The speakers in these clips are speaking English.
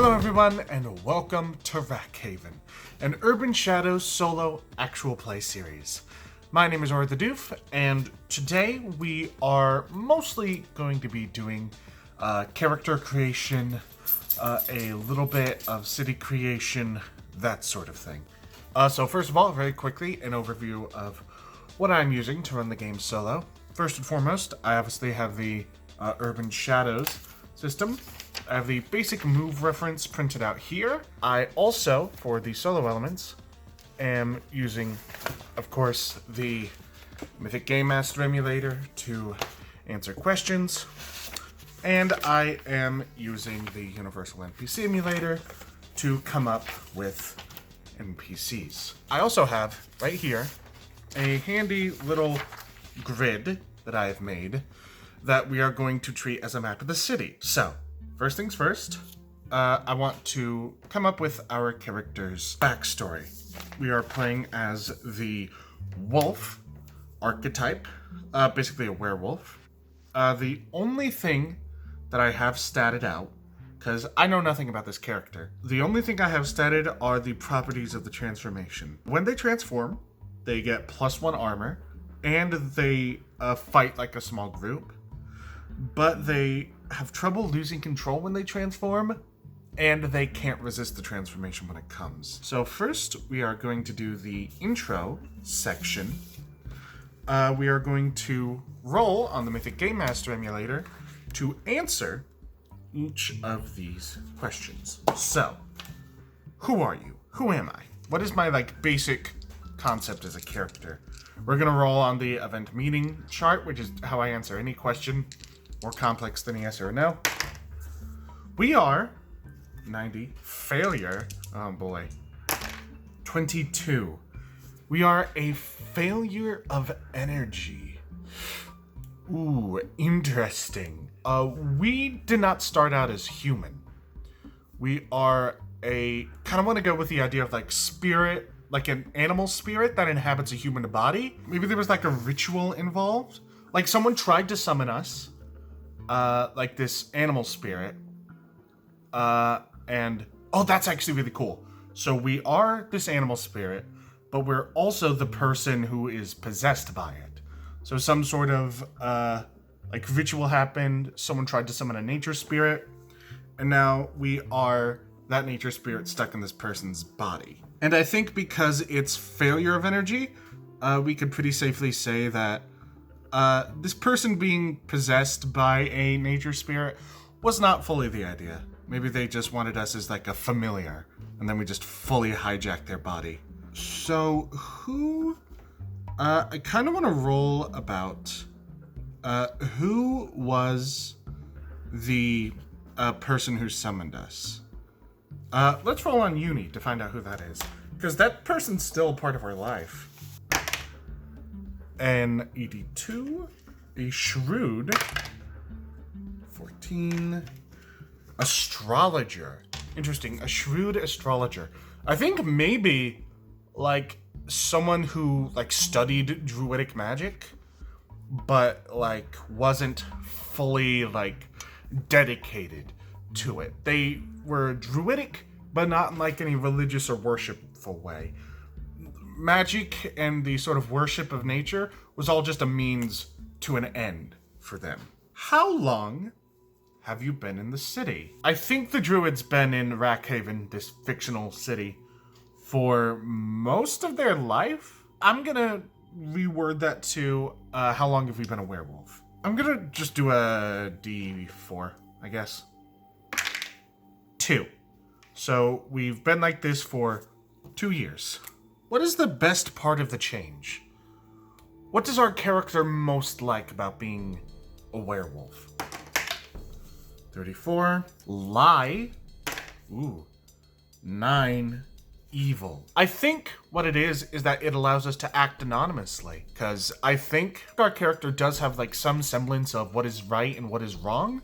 Hello everyone, and welcome to Rachaven, an Urban Shadows solo actual play series. My name is the Doof, and today we are mostly going to be doing character creation, a little bit of city creation, that sort of thing. So first of all, very quickly, an overview of what I'm using to run the game solo. First and foremost, I obviously have the Urban Shadows system. I have the basic move reference printed out here. I also, for the solo elements, am using, of course, the Mythic Game Master emulator to answer questions. And I am using the Universal NPC emulator to come up with NPCs. I also have, right here, a handy little grid that I have made that we are going to treat as a map of the city. So, first things first, I want to come up with our character's backstory. We are playing as the wolf archetype, basically a werewolf. The only thing that I have statted out, because I know nothing about this character, the only thing I have statted are the properties of the transformation. When they transform, they get +1 armor, and they fight like a small group, but they have trouble losing control when they transform, and they can't resist the transformation when it comes. So first, we are going to do the intro section. We are going to roll on the Mythic Game Master emulator to answer each of these questions. So, who are you? Who am I? What is my basic concept as a character? We're gonna roll on the event meeting chart, which is how I answer any question more complex than a yes or a no. We are 90. Failure. Oh boy. 22. We are a failure of energy. Ooh, interesting. We did not start out as human. We are kind of want to go with the idea of spirit, like an animal spirit that inhabits a human body. Maybe there was a ritual involved. Someone tried to summon us. This animal spirit. And that's actually really cool. So we are this animal spirit, but we're also the person who is possessed by it. So some sort of, ritual happened, someone tried to summon a nature spirit, and now we are that nature spirit stuck in this person's body. And I think because it's failure of energy, we could pretty safely say that this person being possessed by a nature spirit was not fully the idea. Maybe they just wanted us as a familiar, and then we just fully hijacked their body. So who, I kind of want to roll about who was the person who summoned us. Let's roll on Uni to find out who that is, because that person's still part of our life. An ED2, a Shreud, 14, Astrologer. Interesting, a Shrewd Astrologer. I think maybe, someone who, studied druidic magic, but, wasn't fully, dedicated to it. They were druidic, but not in, any religious or worshipful way. Magic and the sort of worship of nature was all just a means to an end for them. How long have you been in the city? I think the druids been in Rachaven, this fictional city, for most of their life. I'm gonna reword that to how long have we been a werewolf? I'm gonna just do a D4, I guess. 2. So we've been like this for 2 years. What is the best part of the change? What does our character most like about being a werewolf? 34. Lie. Ooh. 9. Evil. I think what it is that it allows us to act anonymously. Because I think our character does have some semblance of what is right and what is wrong.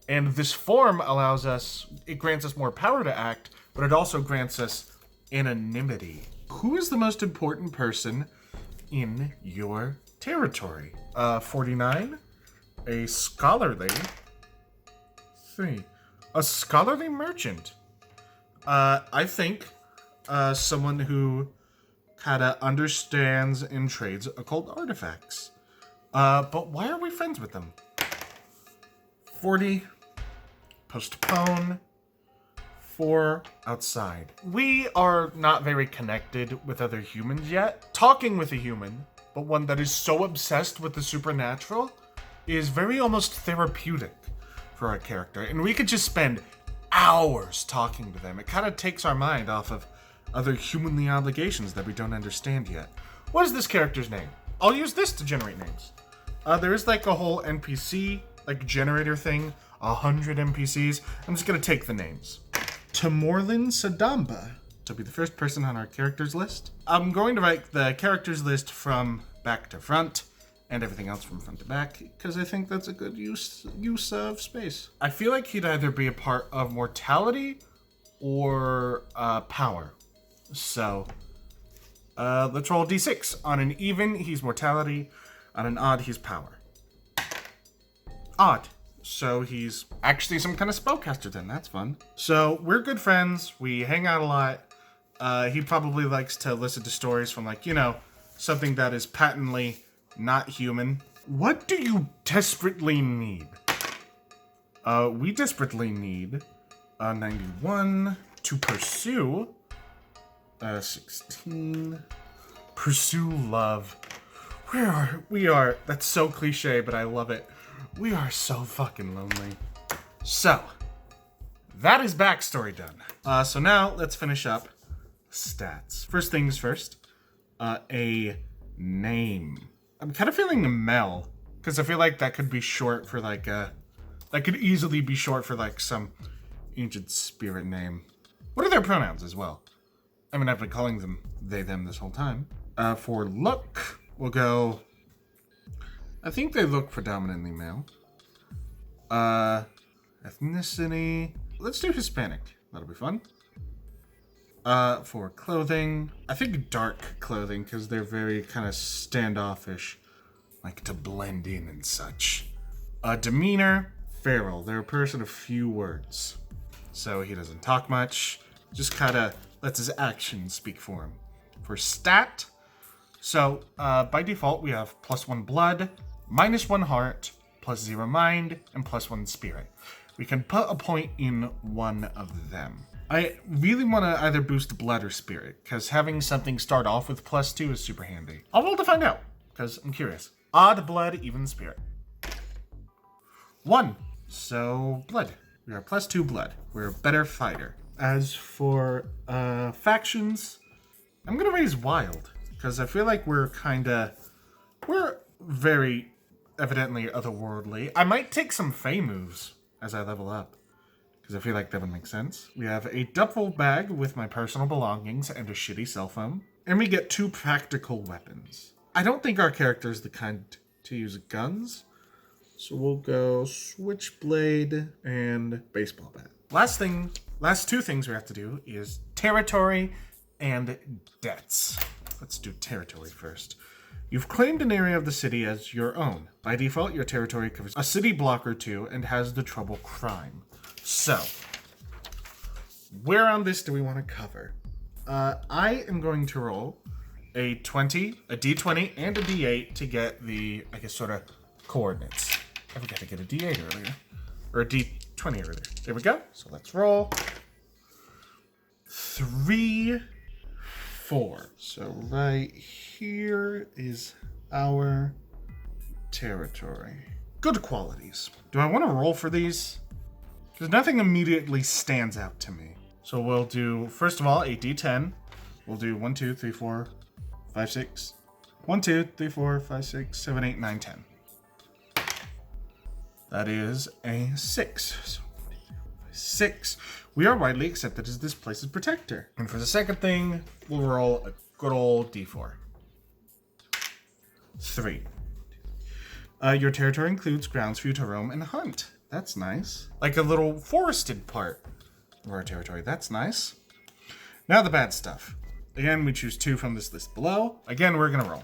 And this form allows us, it grants us more power to act, but it also grants us anonymity. Who is the most important person in your territory? 49. A scholarly. 3. A scholarly merchant. I think someone who kind of understands and trades occult artifacts. But why are we friends with them? 40. Postpone. 4. Outside. We are not very connected with other humans yet. Talking with a human, but one that is so obsessed with the supernatural, is very almost therapeutic for our character. And we could just spend hours talking to them. It kind of takes our mind off of other humanly obligations that we don't understand yet. What is this character's name? I'll use this to generate names. There is like a whole NPC like generator thing, 100 NPCs. I'm just gonna take the names. Tomorlin Sadamba to be the first person on our characters list. I'm going to write the characters list from back to front and everything else from front to back because I think that's a good use of space. I feel like he'd either be a part of mortality or power. So let's roll a d6. On an even, he's mortality. On an odd, he's power. Odd. So he's actually some kind of spellcaster then. That's fun. So we're good friends. We hang out a lot. He probably likes to listen to stories from like, something that is patently not human. What do you desperately need? We desperately need 91 to pursue. 16. Pursue love. We are. That's so cliche, but I love it. We are so fucking lonely. So, that is backstory done. So now, let's finish up stats. First things first. A name. I'm kind of feeling Mel, because I feel like that could be short for like that could easily be short for like some ancient spirit name. What are their pronouns as well? I mean, I've been calling them they, them this whole time. For look, we'll go... I think they look predominantly male. Ethnicity... Let's do Hispanic. That'll be fun. For clothing, I think dark clothing, because they're very kind of standoffish. Like to blend in and such. Demeanor, feral. They're a person of few words. So he doesn't talk much. Just kind of lets his actions speak for him. For stat, so by default we have +1 blood, -1 heart, +0 mind, and +1 spirit. We can put a point in one of them. I really want to either boost blood or spirit, because having something start off with +2 is super handy. I'll roll to find out, because I'm curious. Odd blood, even spirit. 1. So blood. We are +2 blood. We're a better fighter. As for factions, I'm gonna raise wild because I feel like we're very evidently otherworldly. I might take some Fey moves as I level up because I feel like that would make sense. We have a duffel bag with my personal belongings and a shitty cell phone, and we get 2 practical weapons. I don't think our character is the kind to use guns, so we'll go switchblade and baseball bat. Last 2 things we have to do is territory and debts. Let's do territory first. You've claimed an area of the city as your own. By default, your territory covers a city block or 2 and has the trouble crime. So, where on this do we want to cover? I am going to roll a 20, a d20, and a d8 to get the, I guess, sort of coordinates. I forgot to get a d8 earlier. Or a d20 earlier. There we go. So let's roll. 3, 4. So right here is our territory. Good qualities. Do I want to roll for these? Because nothing immediately stands out to me. So we'll do, first of all, a d10. We'll do 1, 2, 3, 4, 5, 6. 1, 2, 3, 4, 5, 6, 7, 8, 9, 10. That is a 6. So 6. We are widely accepted as this place's protector. And for the second thing, we'll roll a good old d4. 3. Your territory includes grounds for you to roam and hunt. That's nice. Like a little forested part of our territory. That's nice. Now the bad stuff. Again, we choose 2 from this list below. Again, we're going to roll.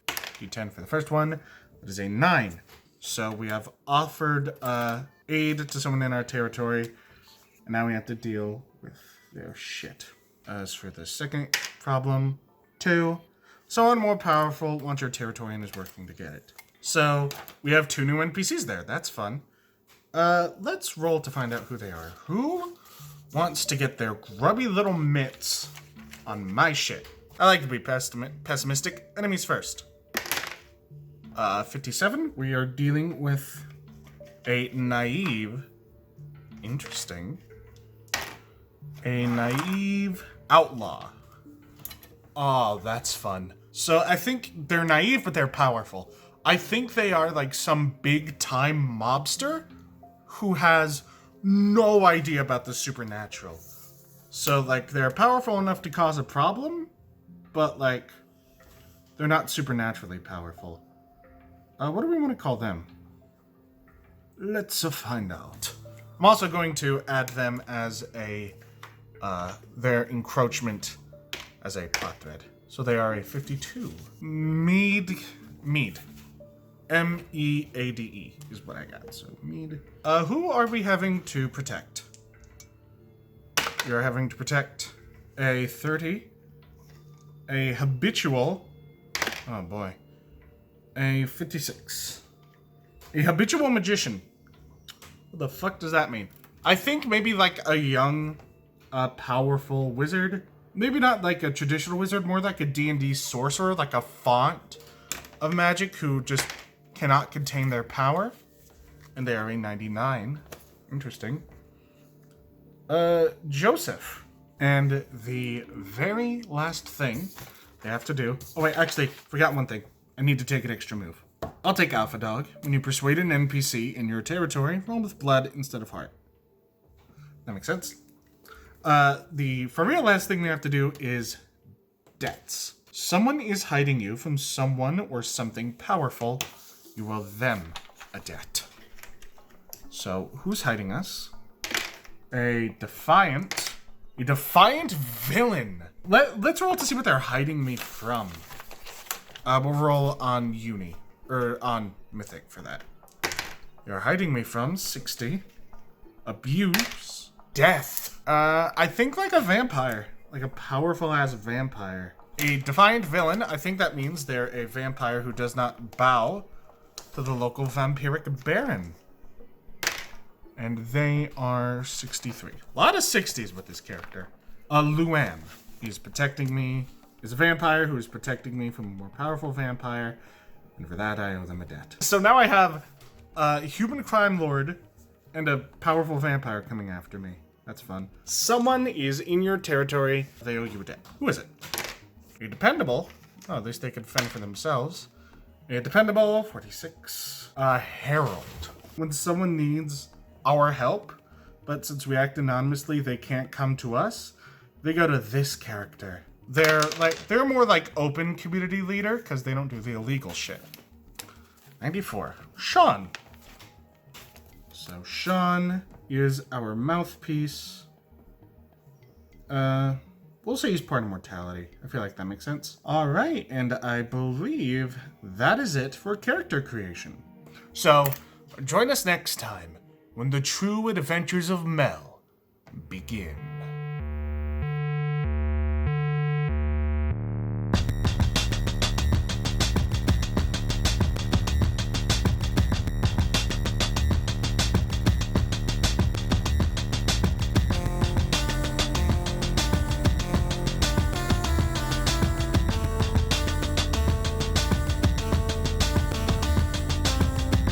D10 for the first one. That is a 9. So we have offered aid to someone in our territory. And now we have to deal with their shit. As for the second problem, 2. Someone more powerful wants your territory and is working to get it. So we have 2 new NPCs there. That's fun. Let's roll to find out who they are. Who wants to get their grubby little mitts on my shit? I like to be pessimistic. Enemies first. 57. We are dealing with a naive. Interesting. A naive outlaw. Oh, that's fun. So I think they're naive, but they're powerful. I think they are like some big-time mobster who has no idea about the supernatural. So, like, they're powerful enough to cause a problem, but, like, they're not supernaturally powerful. What do we want to call them? Let's find out. I'm also going to add them as a, their encroachment as a plot thread. So they are a 52. Meade. M-E-A-D-E is what I got. So Meade. Who are we having to protect? We are having to protect a 30, a habitual, oh boy, a 56, a habitual magician. What the fuck does that mean? I think maybe like a young, powerful wizard. Maybe not like a traditional wizard, more like a D&D sorcerer, like a font of magic who just cannot contain their power. And they are a 99. Interesting. Joseph. And the very last thing they have to do... Oh wait, actually, forgot one thing. I need to take an extra move. I'll take Alpha Dog. When you persuade an NPC in your territory, roll with blood instead of heart. That makes sense. The for real last thing they have to do is debts. Someone is hiding you from someone or something powerful. You owe them a debt. So, who's hiding us? A Defiant. A Defiant villain. Let's roll to see what they're hiding me from. We'll roll on Uni. Or on Mythic for that. You're hiding me from 60. Abuse. Death. I think like a vampire. Like a powerful ass vampire. A Defiant villain, I think that means they're a vampire who does not bow to the local vampiric baron. And they are 63. A lot of 60s with this character. Luan. He's protecting me. He's a vampire who is protecting me from a more powerful vampire. And for that, I owe them a debt. So now I have a human crime lord and a powerful vampire coming after me. That's fun. Someone is in your territory. They owe you a debt. Who is it? A dependable. Oh, at least they can fend for themselves. A dependable, 46. A herald. When someone needs our help, but since we act anonymously, they can't come to us, they go to this character. They're more like open community leader because they don't do the illegal shit. 94. Sean. So Sean is our mouthpiece. We'll say he's part of mortality. I feel like that makes sense. All right, and I believe that is it for character creation. So join us next time when the true adventures of Mel begin.